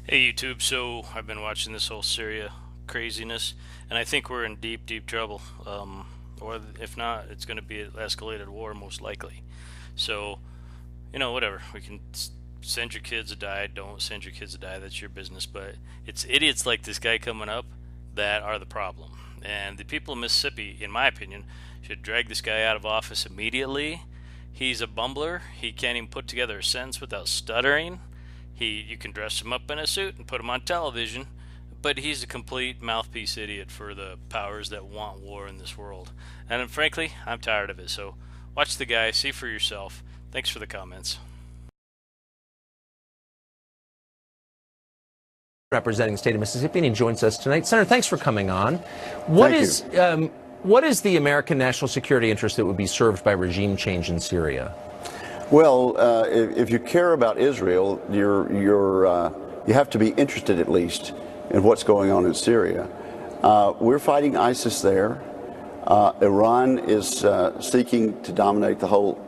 Hey YouTube, so I've been watching this whole Syria craziness, and I think we're in deep, deep trouble. Or if not, it's going to be an escalated war most likely. So, whatever. We can send your kids to die. Don't send your kids to die. That's your business. But it's idiots like this guy coming up that are the problem. And the people of Mississippi, in my opinion, should drag this guy out of office immediately. He's a bumbler. He can't even put together a sentence without stuttering. You can dress him up in a suit and put him on television, but he's a complete mouthpiece idiot for the powers that want war in this world. And frankly, I'm tired of it. So watch the guy, see for yourself. Thanks for the comments. Representing the state of Mississippi, and he joins us tonight. Senator, thanks for coming on. What is the American national security interest that would be served by regime change in Syria? Well, if you care about Israel, you have to be interested at least in what's going on in Syria. We're fighting ISIS there. Iran is seeking to dominate the whole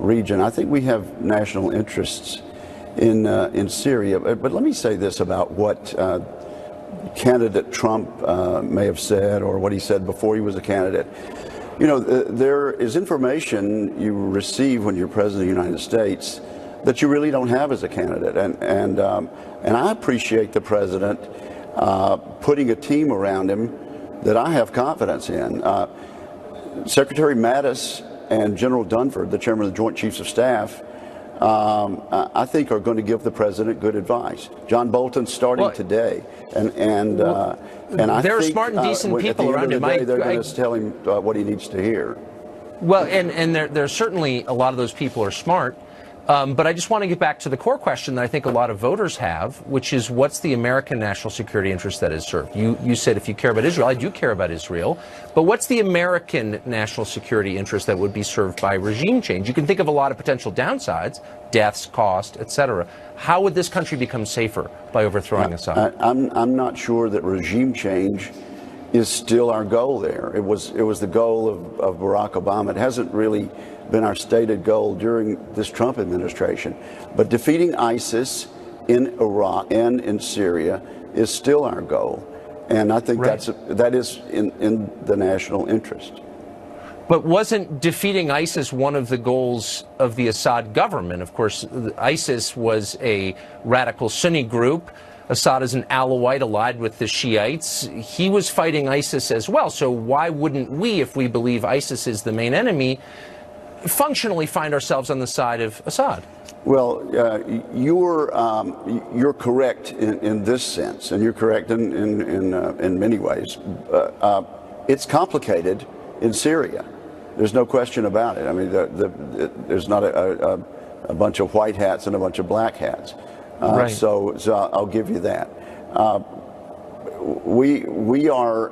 region. I think we have national interests in Syria. But let me say this about what candidate Trump may have said, or what he said before he was a candidate. You know, there is information you receive when you're president of the United States that you really don't have as a candidate, and I appreciate the president putting a team around him that I have confidence in. Secretary Mattis and General Dunford, the chairman of the Joint Chiefs of Staff, I think are going to give the president good advice. John Bolton's starting today, and I there are think, smart and decent people around him. They're going to tell him what he needs to hear. Well, and there are certainly a lot of those people are smart. But I just want to get back to the core question that I think a lot of voters have, which is what's the American national security interest that is served? You said if you care about Israel, I do care about Israel, but what's the American national security interest that would be served by regime change? You can think of a lot of potential downsides, deaths, cost, etc. How would this country become safer by overthrowing Assad? I'm not sure that regime change is still our goal there. It was the goal of Barack Obama. It hasn't really been our stated goal during this Trump administration. But defeating ISIS in Iraq and in Syria is still our goal. And I think that is in the national interest. But wasn't defeating ISIS one of the goals of the Assad government? Of course, ISIS was a radical Sunni group. Assad is an Alawite allied with the Shiites. He was fighting ISIS as well. So why wouldn't we, if we believe ISIS is the main enemy, functionally find ourselves on the side of Assad? Well, you're correct in this sense, and you're correct in many ways. It's complicated in Syria. There's no question about it. I mean, there's not a bunch of white hats and a bunch of black hats. So I'll give you that. We are,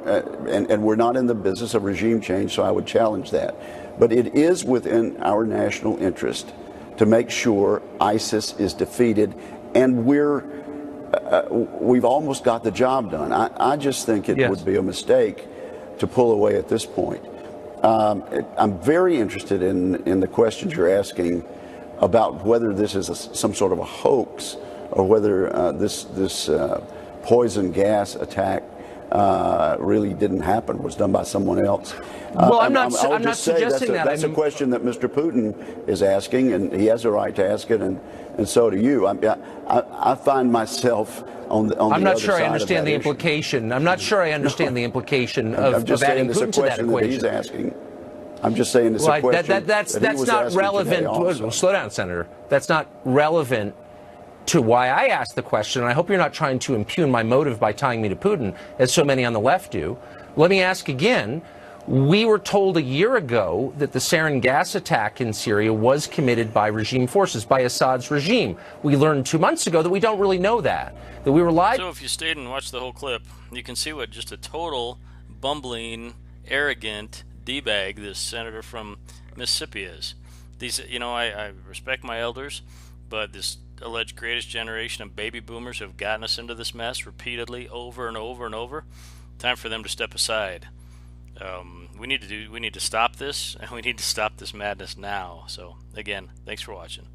and we're not in the business of regime change, so I would challenge that. But it is within our national interest to make sure ISIS is defeated, and we've almost got the job done. I just think it would be a mistake to pull away at this point. I'm very interested in the questions you're asking about whether this is some sort of a hoax, or whether this poison gas attack really didn't happen, was done by someone else. Well, I'm not suggesting that. That's a question that Mr. Putin is asking, and he has a right to ask it, and so do you. I find myself on the I'm not not sure I side understand of the that implication. I'm not sure I understand the implication of adding Putin to that equation. That he's asking. I'm just saying it's a question that's not relevant. Slow down, Senator. That's not relevant to why I asked the question, and I hope you're not trying to impugn my motive by tying me to Putin, as so many on the left do. Let me ask again. We were told a year ago that the sarin gas attack in Syria was committed by regime forces, by Assad's regime. We learned 2 months ago that we don't really know that we were lied. So if you stayed and watched the whole clip, you can see what just a total bumbling, arrogant D-bag this senator from Mississippi is. These, I respect my elders, but this alleged greatest generation of baby boomers who have gotten us into this mess repeatedly, over and over and over, time for them to step aside. We need to stop this, and we need to stop this madness now. So again, thanks for watching.